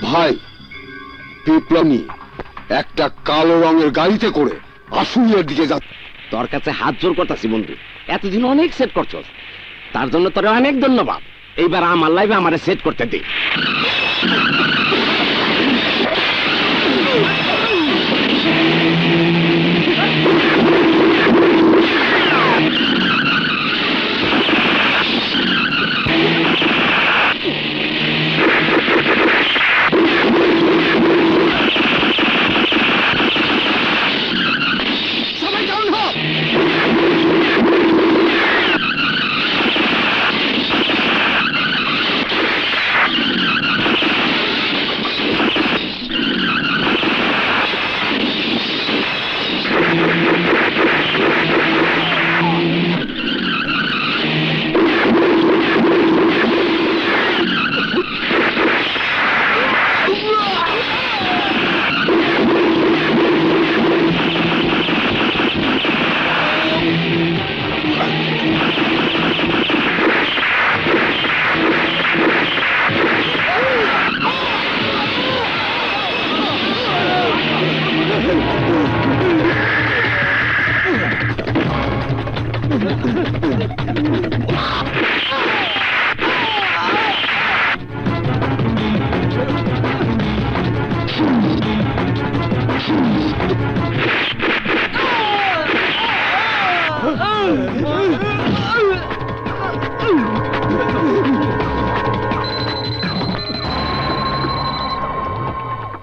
ভাই, বিপ্লবী একটা কালো রঙের গাড়িতে করে আশুলিয়ার দিকে যাচ্ছে। তোর কাছে হাত জোর করতেছি বন্ধু, এতদিন অনেক সেট করছস, তার জন্য তোর অনেক ধন্যবাদ। এইবার আমার লাইভে আমারে সেট করতে দে।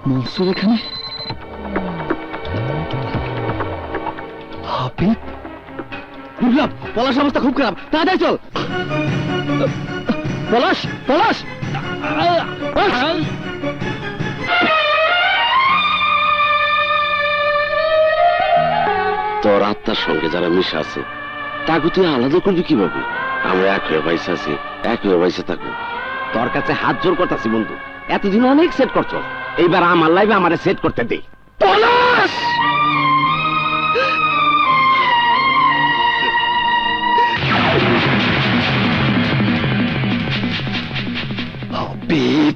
মনসুর এখানে? হাবিব? বিপ্লব, পলাশ অবস্থা খুব খারাপ, তাড়াতাড়ি চল। পলাশ, পলাশ! তোর আত্মার সঙ্গে যারা মিশে আছে তাকে তুই আলাদা করবি কিভাবে? আমরা এক হয়ে বাইসে আছি, এক হয়ে বাইসে থাকবো। তোর কাছে হাত জোর করতেছি বন্ধু, এতদিন অনেক সেট করছস, এইবার আমার লাইভে আমারে সেট করতে দে। পলাশ! হাবিব!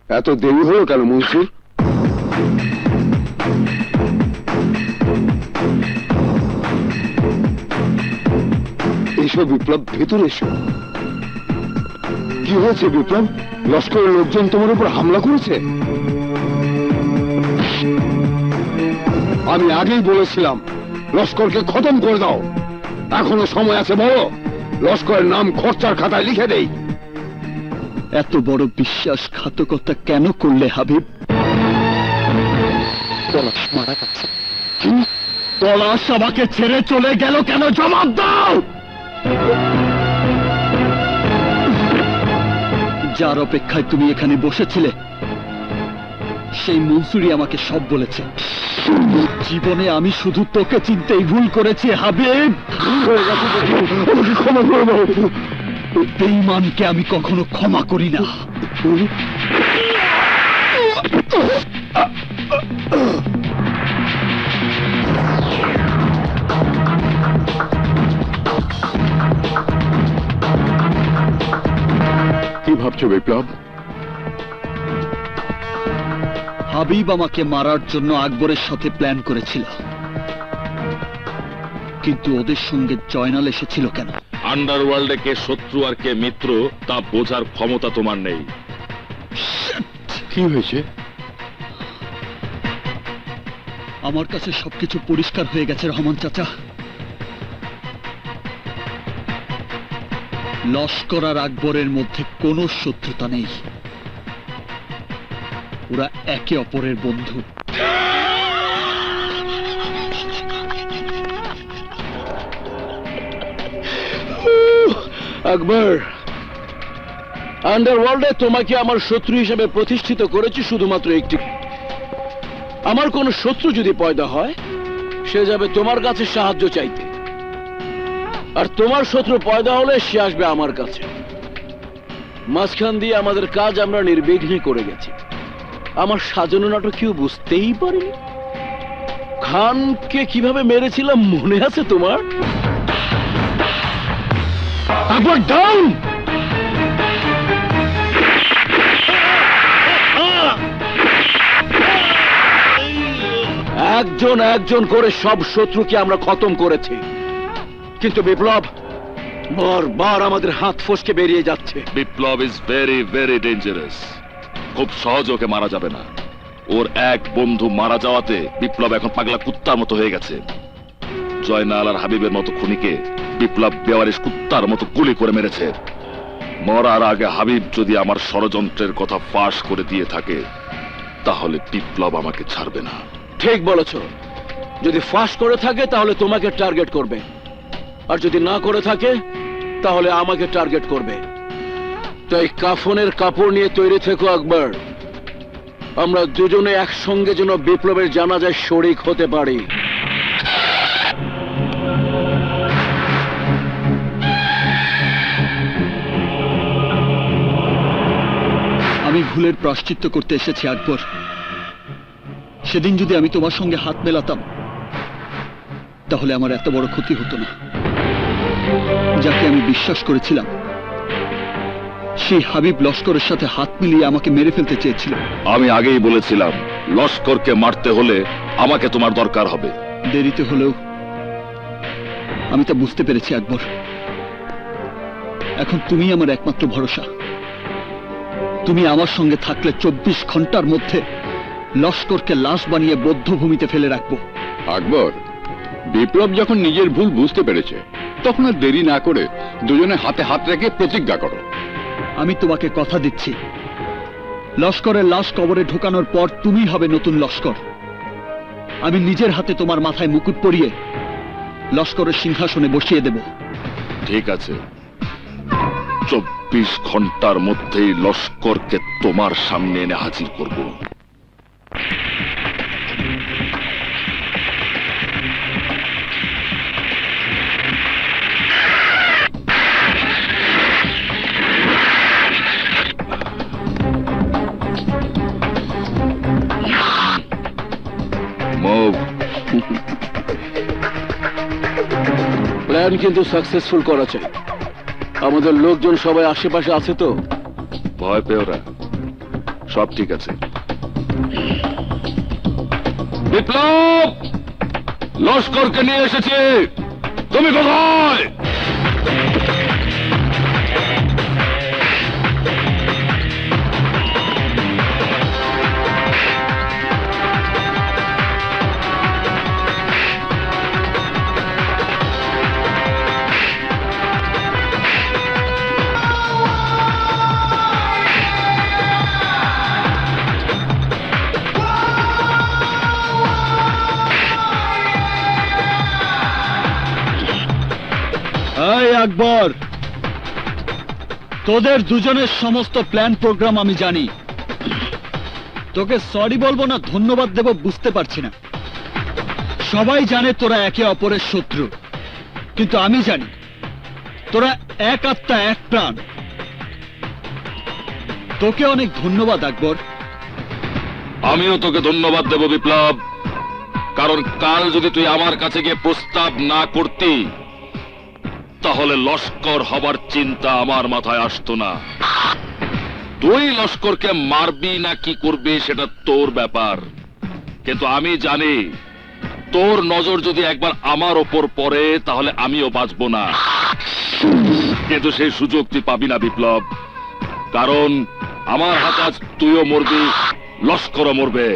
এত দেরি হলো কেন মনসুর? এসো বিপ্লব, ভেতরে এসো। কি হয়েছে বিপ্লব? লস্করের লোকজন তোমার উপর হামলা করেছে? আমি আগেই বলেছিলাম লস্করকে খতম করে দাও। এখনো সময় আছে, বলো লস্করের নাম খরচার খাতায় লিখে দেই। এত বড় বিশ্বাসঘাতকতা কেন করলে হাবিব? পলাশ মারা গেছে। পলাশ আমাকে ছেড়ে চলে গেল কেন? জবাব দাও। যার অপেক্ষায় তুমি এখানে বসেছিলে সেই মনসুরি আমাকে সব বলেছে। জীবনে আমি শুধু তোকে চিনতেই ভুল করেছি হাবিব। ক্ষমা করে দাও। বেঈমানকে আমি কখনো ক্ষমা করি না। কি ভাবছো বিপ্লব? হাবিব আমাকে মারার জন্য আকবরের সাথে প্ল্যান করেছিল, কিন্তু ওদের সঙ্গে জয়নাল এসেছিল কেন? আন্ডারওয়ার্ল্ডে কে শত্রু আর কে মিত্র তা বোঝার ক্ষমতা তোমার নেই। কি হয়েছে? আমার কাছে সবকিছু পরিষ্কার হয়ে গেছে রহমান চাচা। লস্কর আর আকবরের মধ্যে কোনো শত্রুতা নেই, ওরা একে অপরের বন্ধু। আকবর, আন্ডারওয়ার্ল্ডে তোমাকে আমার শত্রু হিসেবে প্রতিষ্ঠিত করেছি শুধুমাত্র একটি। আমার কোন শত্রু যদি পয়দা হয় সে যাবে তোমার কাছে সাহায্য চাইতে, আর তোমার শত্রু পয়দা হলে সে আসবে আমার কাছে। মাঝখান দিয়ে আমাদের কাজ আমরা নির্বিঘ্নে করে গেছি। আমার সাজানো নাটক কেউ বুঝতেই পারেনি। খানকে কিভাবে মেরেছিলাম মনে আছে তোমার? আকবর ডাউন! একজন একজন করে সব শত্রুকে আমরা খতম করেছি, কিন্তু বিপ্লব বারবার আমাদের হাত ফসকে বেরিয়ে যাচ্ছে। বিপ্লব ইজ ভেরি ভেরি ডেঞ্জারাস। খুব সহজে ওকে মারা যাবে না। ওর এক বন্ধু মারা যাওয়াতে বিপ্লব এখন পাগলা কুত্তার মতো হয়ে গেছে। জয়নাল আর হাবিবের মতো খুনিকে বিপ্লব বেওয়ারিশ কুত্তার মতো গুলি করে মেরেছে। মরার আগে হাবিব যদি আমার ষড়যন্ত্রের কথা ফাঁস করে দিয়ে থাকে, তাহলে বিপ্লব আমাকে ছাড়বে না। ঠিক বলেছ, যদি ফাঁস করে থাকে তাহলে তোমাকে টার্গেট করবে, আর যদি না করে থাকে তাহলে আমাকে টার্গেট করবে। তাই কাফনের কাপড় নিয়ে তৈরি থেকো আকবর। আমরা দুজনে একসঙ্গে যেন বিপ্লবের জানাজায় শরিক হতে পারি। আমি ভুলের প্রায়শ্চিত্ত করতে এসেছি আকবর। সেদিন যদি আমি তোমার সঙ্গে হাত মেলাতাম, তাহলে আমার এত বড় ক্ষতি হতো না। যাকে আমি বিশ্বাস করেছিলাম, সেই হাবিব লস্করের সাথে হাত মিলিয়ে আমাকে মেরে ফেলতে চেয়েছিল। আমি আগেই বলেছিলাম, লস্করকে মারতে হলে আমাকে তোমার দরকার হবে। দেরিতে হলেও আমি তা বুঝতে পেরেছি আকবর। এখন তুমি আমার একমাত্র ভরসা। তুমি আমার সঙ্গে থাকলে 24 ঘন্টার মধ্যে লস্করকে লাশ বানিয়ে বধ্যভূমিতে ফেলে রাখবো। আকবর, বিপ্লব যখন নিজের ভুল বুঝতে পেরেছে, তখন আর দেরি না করে দুজনে হাতে হাত রেখে প্রতিজ্ঞা করো। আমি তোমাকে কথা দিচ্ছি, লস্করের লাশ কবরে ঢোকানোর পর তুমি হবে নতুন লস্কর। আমি নিজের হাতে তোমার মাথায় মুকুট পরিয়ে লস্করের সিংহাসনে বসিয়ে দেব। ঠিক আছে, 24 ঘন্টার মধ্যেই লস্করকে তোমার সামনে এনে হাজির করব। Move. প্ল্যান কিন্তু সাকসেসফুল করা চাই। আমাদের লোকজন সবাই আশেপাশে আছে তো? ভয় পেও না, সব ঠিক আছে। বিপ্লব, লস্করকে নিয়ে এসেছে। তুমি কোথায়? এই আকবর, তোদের দুজনের সমস্ত প্ল্যান প্রোগ্রাম আমি জানি। তোকে সরি বলবো না ধন্যবাদ দেব বুঝতে পারছি না। সবাই জানে তোরা একে অপরের শত্রু, কিন্তু আমি জানি তোরা এক আত্মা এক প্রাণ। তোকে অনেক ধন্যবাদ আকবর। আমিও তোকে ধন্যবাদ দেব বিপ্লব, কারণ কাল যদি তুই আমার কাছে গিয়ে প্রস্তাব না করতি, তাহলে লস্কর হবার চিন্তা আমার মাথায় আসতো না। তুই লস্করকে মারবি না কি করবি সেটা তোর ব্যাপার, কিন্তু আমি জানি তোর নজর যদি একবার আমার ওপর পড়ে তাহলে আমিও বাঁচব না। কিন্তু সেই সুযোগ তুই পাবি না বিপ্লব, কারণ আমার হাতে আজ তুইও মরবি, লস্করও মরবে,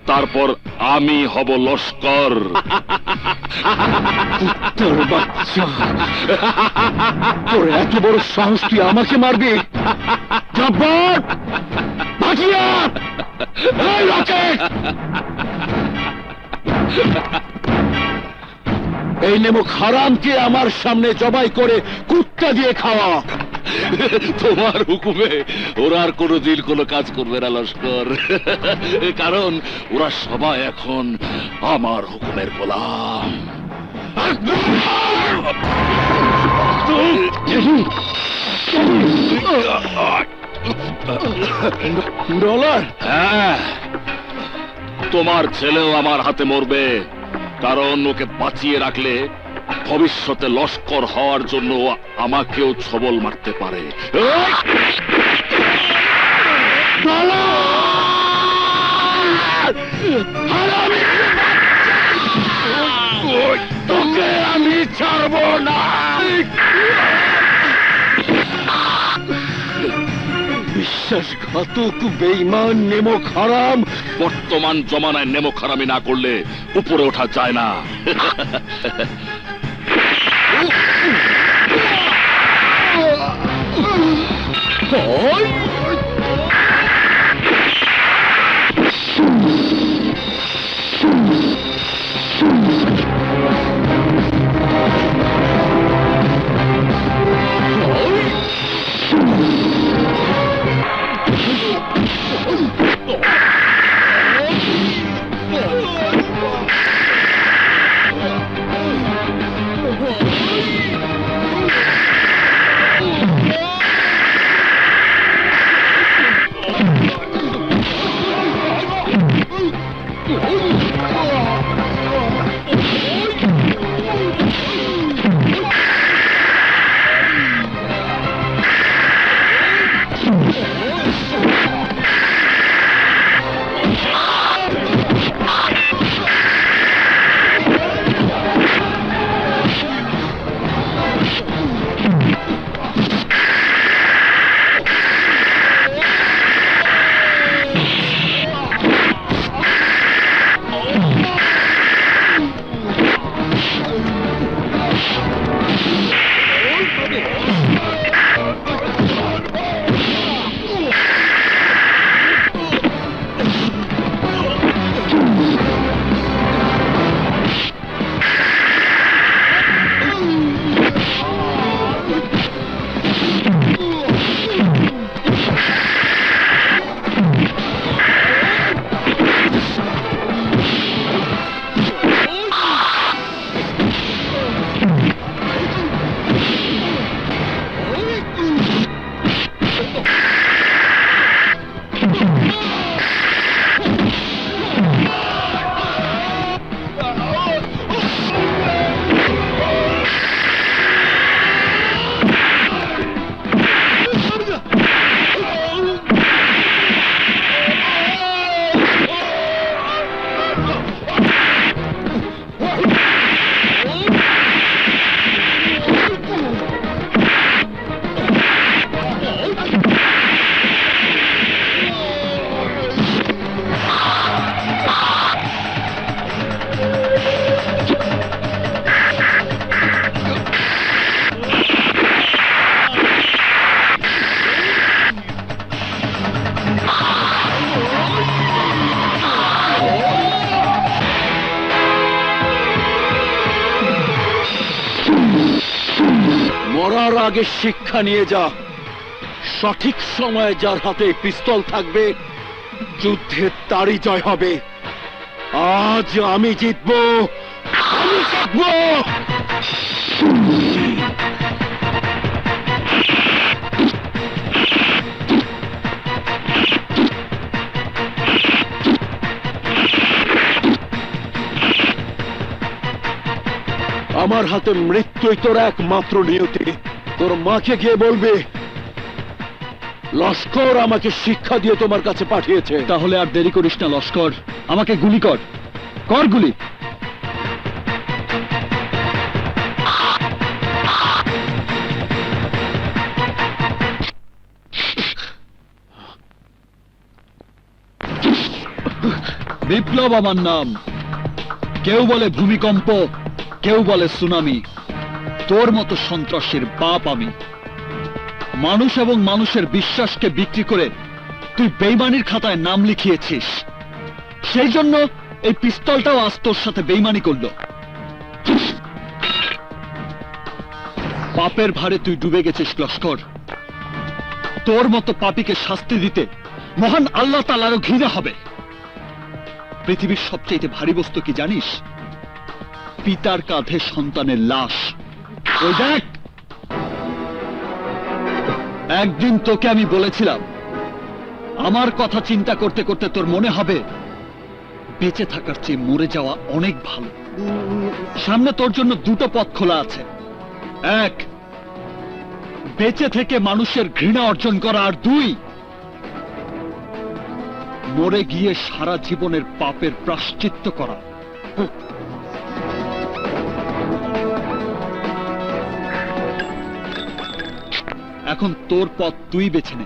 তারপর আমি হব লস্কর। তোর বাচ্চা, তোর এত বড় সাহস, তুই আমাকে মারবি? জব্বর, ভাগিয়া! এই রকেট! এই নেমুক হারামকে আমার সামনে জবাই করে কুত্তা দিয়ে খাওয়া। তোমার হুকুমে ওরা আর কোনোদিন কোনো কাজ করবে না লস্কর, কারণ ওরা সবাই এখন আমার হুকুমের গোলাম। ডলার, হ্যাঁ, তোমার ছেলেও আমার হাতে মরবে, কারণ ওকে বাঁচিয়ে রাখলে ভবিষ্যতে লস্কর হওয়ার জন্য ও আমাকেও ছবল মারতে পারে। তোকে আমি ছাড়বো না। বিশ্বাসঘাতক, বেঈমান, নেমক হারাম। বর্তমান জমানায় নেমো খারামি না করলে উপরে ওঠা যায় না। মরার আগে শিক্ষা নিয়ে যা, সঠিক সময়ে যার হাতে পিস্তল থাকবে যুদ্ধে তারই জয় হবে। আজ আমি জিতবো, আমি জিতবো। আমার হাতে মৃত্যুই তোর একমাত্র নিয়তি। তোর মাকে গিয়ে বলবে লস্কর আমাকে শিক্ষা দিয়ে তোমার কাছে পাঠিয়েছে। তাহলে আর দেরি করিস না লস্কর, আমাকে গুলি কর, কর গুলি। বিপ্লব আমার নাম। কেউ বলে ভূমিকম্প, কেউ বলে সুনামি। তোর মতো সন্ত্রাসীর বাপ আমি। মানুষ এবং মানুষের বিশ্বাসকে বিক্রি করে তুই বেইমানির খাতায় নাম লিখিয়েছিস। সেই জন্য এই পিস্তলটাও আজ তোর সাথে বেইমানি করলো। পাপের ভারে তুই ডুবে গেছিস লস্কর। তোর মতো পাপীকে শাস্তি দিতে মহান আল্লাহ তাআলারও ঘৃণা হবে। পৃথিবীর সবচেয়ে ভারী বস্তু কি জানিস? পিতার কাঁধে সন্তানের লাশ। ওই দেখ, একদিন তোকে আমি বলেছিলাম আমার কথা চিন্তা করতে করতে তোর মনে হবে বেঁচে থাকার চেয়ে মরে যাওয়া অনেক ভালো। সামনে তোর জন্য দুটো পথ খোলা আছে। এক, বেঁচে থেকে মানুষের ঘৃণা অর্জন করা, আর দুই, মরে গিয়ে সারা জীবনের পাপের প্রায়শ্চিত্ত করা। এখন তোর পথ তুই বেছে নে।